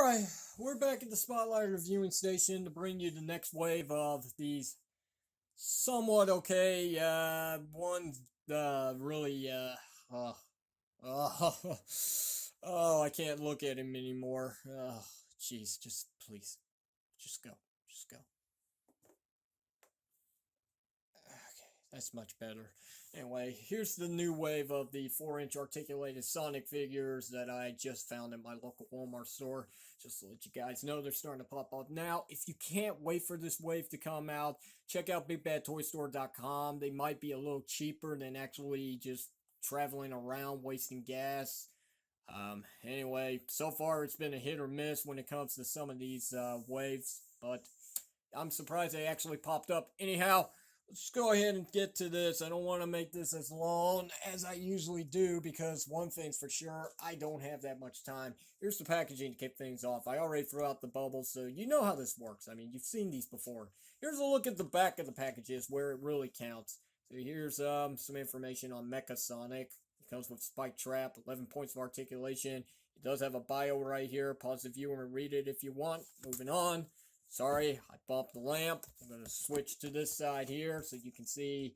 Alright, we're back at the Spotlight Reviewing Station to bring you the next wave of these somewhat okay, one, really, uh, uh, oh, I can't look at him anymore. Oh, jeez, just please, just go, just go. Okay, that's much better. Anyway, here's the new wave of the 4-inch articulated Sonic figures that I just found in my local Walmart store. Just to let you guys know, they're starting to pop up now. If you can't wait for this wave to come out, check out BigBadToyStore.com. They might be a little cheaper than actually just traveling around wasting gas. Anyway, so far it's been a hit or miss when it comes to some of these waves, but I'm surprised they actually popped up. Anyhow, let's go ahead and get to this. I don't want to make this as long as I usually do because one thing's for sure, I don't have that much time. Here's the packaging to kick things off. I already threw out the bubbles, so you know how this works. I mean, you've seen these before. Here's a look at the back of the packages where it really counts. So here's some information on Mecha Sonic. It comes with Spike Trap, 11 points of articulation. It does have a bio right here. Pause the viewer and read it if you want. Moving on. Sorry, I bumped the lamp. I'm going to switch to this side here so you can see.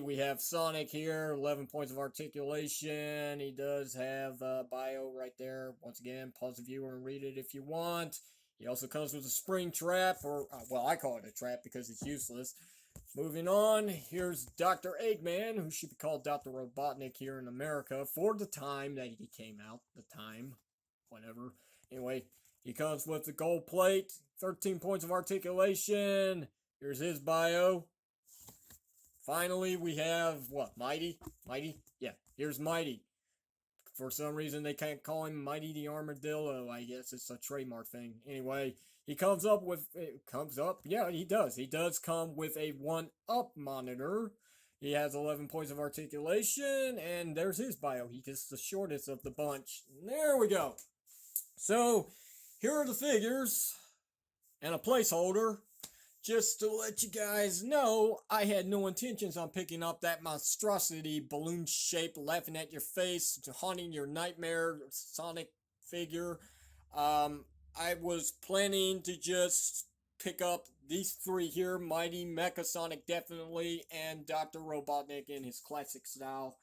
We have Sonic here, 11 points of articulation. He does have bio right there. Once again, pause the viewer and read it if you want. He also comes with a spring trap, or, well, I call it a trap because it's useless. Moving on, here's Dr. Eggman, who should be called Dr. Robotnik here in America for the time that he came out. The time, whatever. Anyway, he comes with the gold plate, 13 points of articulation. Here's his bio. Finally, we have, what, Mighty? Mighty? Yeah, here's Mighty. For some reason, they can't call him Mighty the Armadillo. I guess it's a trademark thing. Anyway, he comes up with, yeah, he does. He does come with a 1-up monitor. He has 11 points of articulation, and there's his bio. He gets the shortest of the bunch. There we go. So, here are the figures, and a placeholder. Just to let you guys know, I had no intentions on picking up that monstrosity balloon-shaped, laughing-at-your-face, haunting your nightmare Sonic figure. I was planning to just pick up these three here, Mighty, Mecha Sonic definitely, and Dr. Robotnik in his classic style.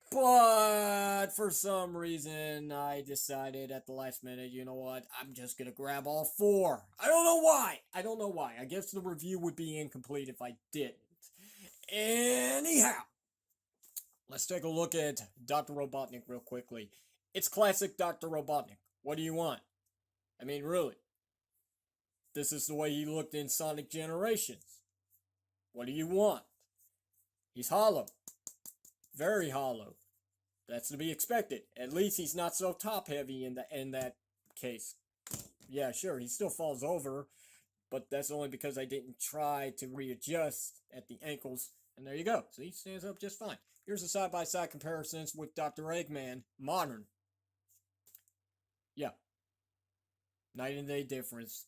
But for some reason, I decided at the last minute, you know what, I'm just going to grab all four. I don't know why. I guess the review would be incomplete if I didn't. Anyhow, let's take a look at Dr. Robotnik real quickly. It's classic Dr. Robotnik. What do you want? I mean, really. This is the way he looked in Sonic Generations. What do you want? He's hollow. Very hollow. That's to be expected. At least he's not so top heavy in that case. Yeah, sure, he still falls over, but that's only because I didn't try to readjust at the ankles. And there you go. See, he stands up just fine. Here's the side-by-side comparisons with Dr. Eggman, modern. Yeah. Night and day difference.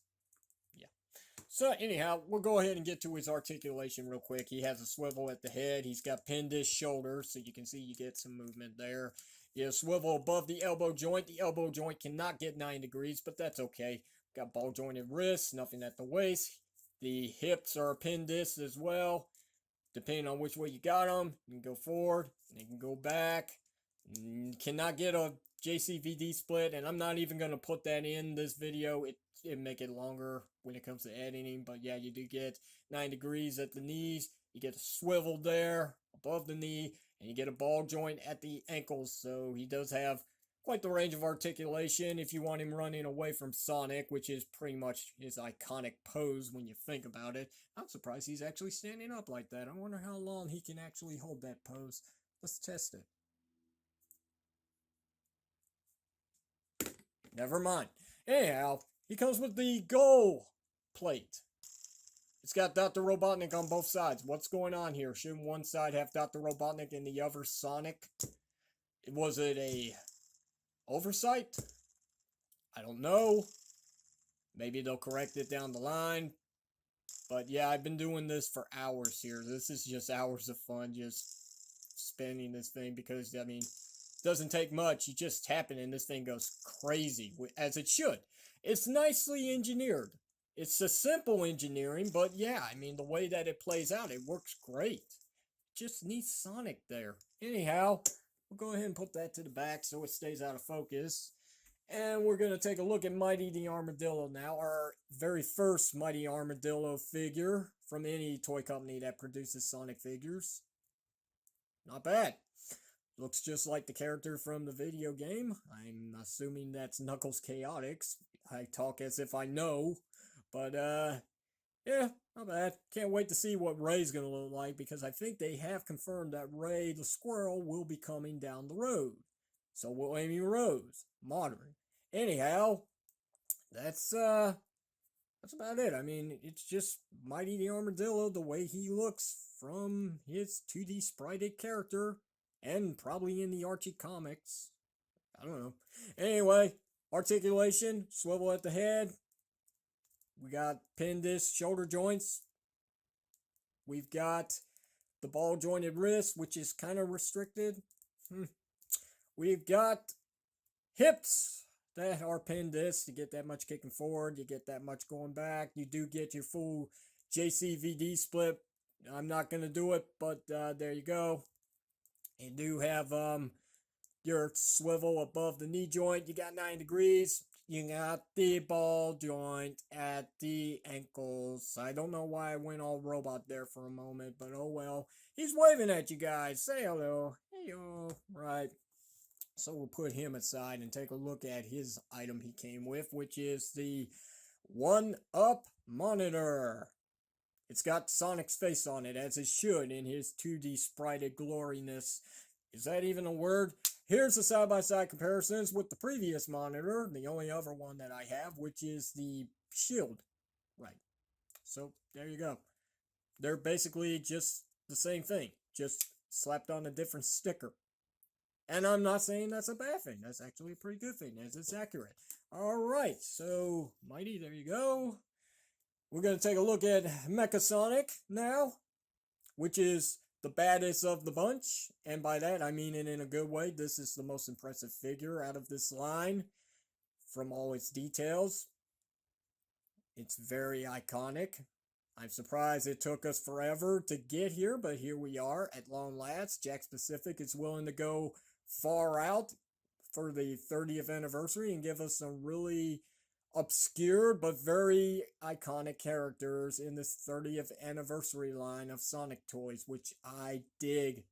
So anyhow, we'll go ahead and get to his articulation real quick. He has a swivel at the head. He's got pinned his shoulder, so you can see you get some movement there. He has a swivel above the elbow joint. The elbow joint cannot get 9 degrees, but that's okay. Got ball jointed wrists, nothing at the waist. The hips are pinned discs as well. Depending on which way you got them, you can go forward, and you can go back. Cannot get a JCVD split, and I'm not even going to put that in this video. It make it longer when it comes to editing, but yeah, you do get 9 degrees at the knees. You get a swivel there above the knee, and you get a ball joint at the ankles. So he does have quite the range of articulation if you want him running away from Sonic, which is pretty much his iconic pose when you think about it. I'm surprised he's actually standing up like that. I wonder how long he can actually hold that pose. Let's test it. Never mind. Anyhow, he comes with the gold plate. It's got Dr. Robotnik on both sides. What's going on here? Shouldn't one side have Dr. Robotnik and the other Sonic? Was it a oversight? I don't know. Maybe they'll correct it down the line. But yeah, I've been doing this for hours here. This is just hours of fun, just spinning this thing because, I mean, Doesn't take much. You just tap it and this thing goes crazy, as it should. It's nicely engineered. It's a simple engineering, but yeah, I mean, the way that it plays out, it works great. Just needs Sonic there. Anyhow, we'll go ahead and put that to the back so it stays out of focus. And we're going to take a look at Mighty the Armadillo now, our very first Mighty Armadillo figure from any toy company that produces Sonic figures. Not bad. Looks just like the character from the video game. I'm assuming that's Knuckles Chaotix. I talk as if I know, but yeah, not bad. Can't wait to see what Ray's gonna look like, because I think they have confirmed that Ray the Squirrel will be coming down the road. So will Amy Rose, modern. Anyhow, that's about it. I mean, it's just Mighty the Armadillo, the way he looks from his 2D sprited character, and probably in the Archie comics. I don't know. Anyway, articulation, swivel at the head. We got pinned disc shoulder joints. We've got the ball jointed wrist, which is kind of restricted. We've got hips that are pinned disc. You get that much kicking forward, you get that much going back. You do get your full JCVD split. I'm not going to do it, but there you go. You do have your swivel above the knee joint. You got 9 degrees. You got the ball joint at the ankles. I don't know why I went all robot there for a moment, but oh well. He's waving at you guys. Say hello. Heyo. Right. So we'll put him aside and take a look at his item he came with, which is the 1-Up monitor. It's got Sonic's face on it, as it should, in his 2D sprited gloriness. Is that even a word? Here's the side-by-side comparisons with the previous monitor, the only other one that I have, which is the Shield. Right. So, there you go. They're basically just the same thing, just slapped on a different sticker. And I'm not saying that's a bad thing. That's actually a pretty good thing, as it's accurate. Alright, so, Mighty, there you go. We're going to take a look at Mecha Sonic now, which is the baddest of the bunch. And by that, I mean it in a good way. This is the most impressive figure out of this line from all its details. It's very iconic. I'm surprised it took us forever to get here, but here we are at long last. Jakks Pacific is willing to go far out for the 30th anniversary and give us some really obscure but very iconic characters in this 30th anniversary line of Sonic toys, which I dig,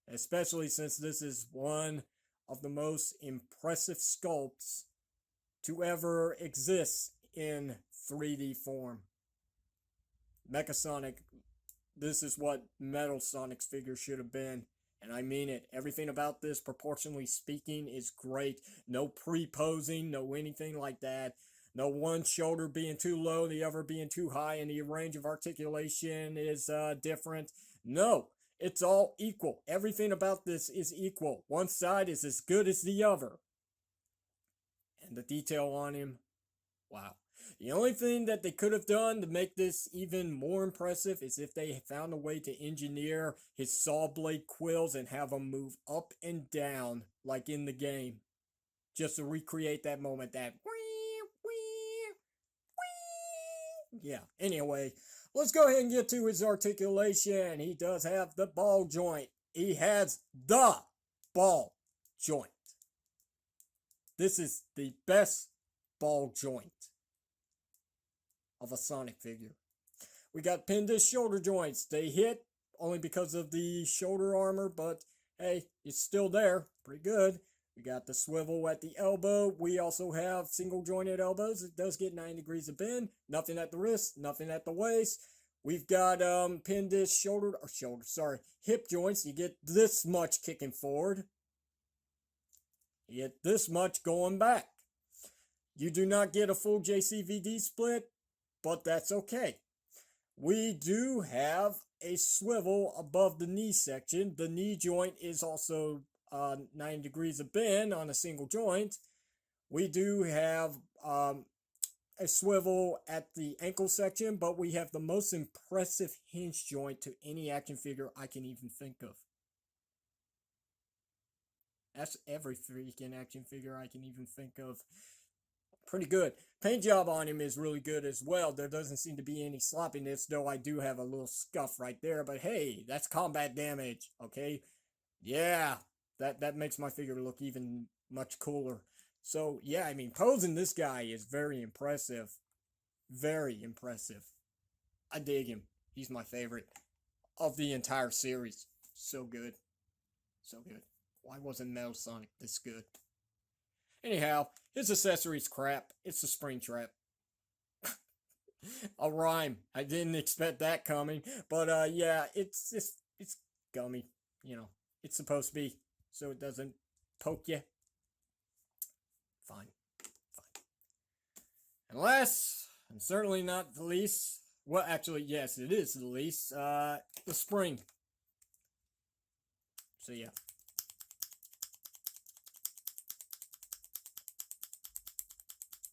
especially since this is one of the most impressive sculpts to ever exist in 3D form. Mecha Sonic, this is what Metal Sonic's figure should have been. And I mean it. Everything about this, proportionally speaking, is great. No pre-posing, no anything like that. No one shoulder being too low, the other being too high, and the range of articulation is different. No, it's all equal. Everything about this is equal. One side is as good as the other. And the detail on him, wow. The only thing that they could have done to make this even more impressive is if they found a way to engineer his saw blade quills and have him move up and down like in the game. Just to recreate that moment, that yeah, anyway, let's go ahead and get to his articulation. He does have the ball joint. He has the ball joint. This is the best ball joint of a Sonic figure. We got pinned disc shoulder joints. They hit only because of the shoulder armor, but hey, it's still there. Pretty good. We got the swivel at the elbow. We also have single jointed elbows. It does get 9 degrees of bend. Nothing at the wrist, nothing at the waist. We've got pinned disc hip joints. You get this much kicking forward. You get this much going back. You do not get a full JCVD split, but that's okay. We do have a swivel above the knee section. The knee joint is also 9 degrees of bend on a single joint. We do have a swivel at the ankle section, but we have the most impressive hinge joint to any action figure I can even think of. That's every freaking action figure I can even think of. Pretty good. Paint job on him is really good as well. There doesn't seem to be any sloppiness, though I do have a little scuff right there. But hey, that's combat damage, okay? Yeah, that makes my figure look even much cooler. So yeah, I mean, posing this guy is very impressive. Very impressive. I dig him. He's my favorite of the entire series. So good. So good. Why wasn't Metal Sonic this good? Anyhow, his accessories crap. It's a spring trap. A rhyme. I didn't expect that coming. But yeah, it's gummy. You know, it's supposed to be. So it doesn't poke you. Fine. Fine. And last, and certainly not the least, well, actually, yes, it is the least, the spring. So yeah.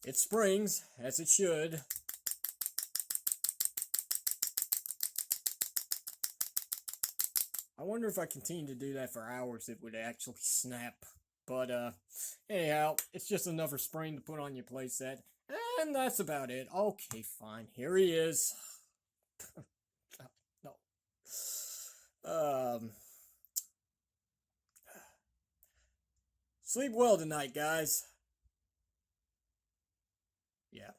It springs, as it should. I wonder if I continue to do that for hours, it would actually snap. But anyhow, it's just another spring to put on your playset. And that's about it. Okay, fine. Here he is. No. Sleep well tonight, guys. Yeah.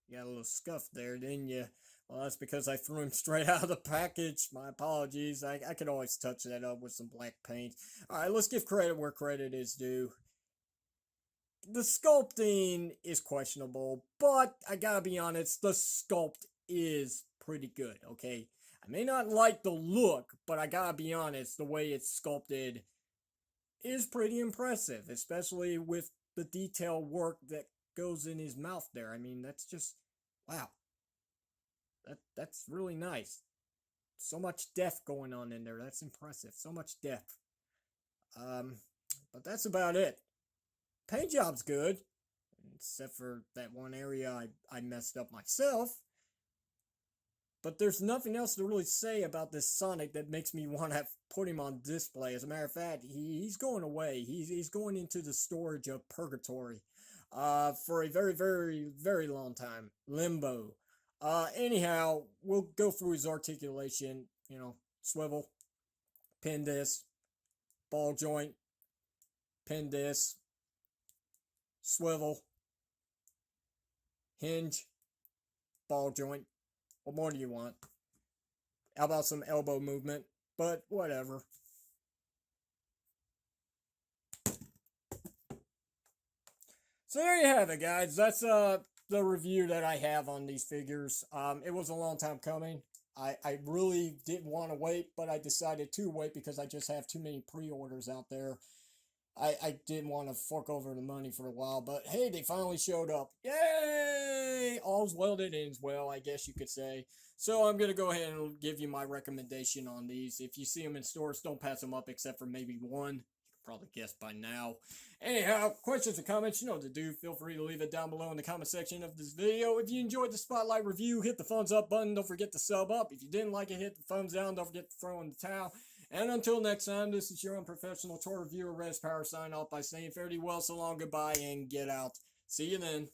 You got a little scuff there, didn't you? Well, that's because I threw him straight out of the package. My apologies. I could always touch that up with some black paint. Alright, let's give credit where credit is due. The sculpting is questionable, but I gotta be honest, the sculpt is pretty good, okay? I may not like the look, but I gotta be honest, the way it's sculpted is pretty impressive, especially with the detail work that goes in his mouth there. I mean, that's just, wow. That's really nice. So much depth going on in there. That's impressive. So much depth. But that's about it. Paint job's good, except for that one area I messed up myself. But there's nothing else to really say about this Sonic that makes me want to put him on display. As a matter of fact, he's going away. He's going into the storage of purgatory for a very, very, very long time. Limbo. Anyhow, we'll go through his articulation. You know, swivel, pin this, ball joint, pin this, swivel, hinge, ball joint. What more do you want? How about some elbow movement? But whatever. So there you have it, guys. That's the review that I have on these figures. It was a long time coming. I really didn't want to wait, but I decided to wait because I just have too many pre-orders out there. I didn't want to fork over the money for a while, but hey, they finally showed up. Yay! All's well that ends well, I guess you could say. So I'm going to go ahead and give you my recommendation on these. If you see them in stores, don't pass them up except for maybe one. You can probably guess by now. Anyhow, questions or comments, you know what to do. Feel free to leave it down below in the comment section of this video. If you enjoyed the Spotlight review, hit the thumbs up button. Don't forget to sub up. If you didn't like it, hit the thumbs down. Don't forget to throw in the towel. And until next time, this is your unprofessional toy reviewer, Res Power, sign off by saying fare thee well, so long, goodbye, and get out. See you then.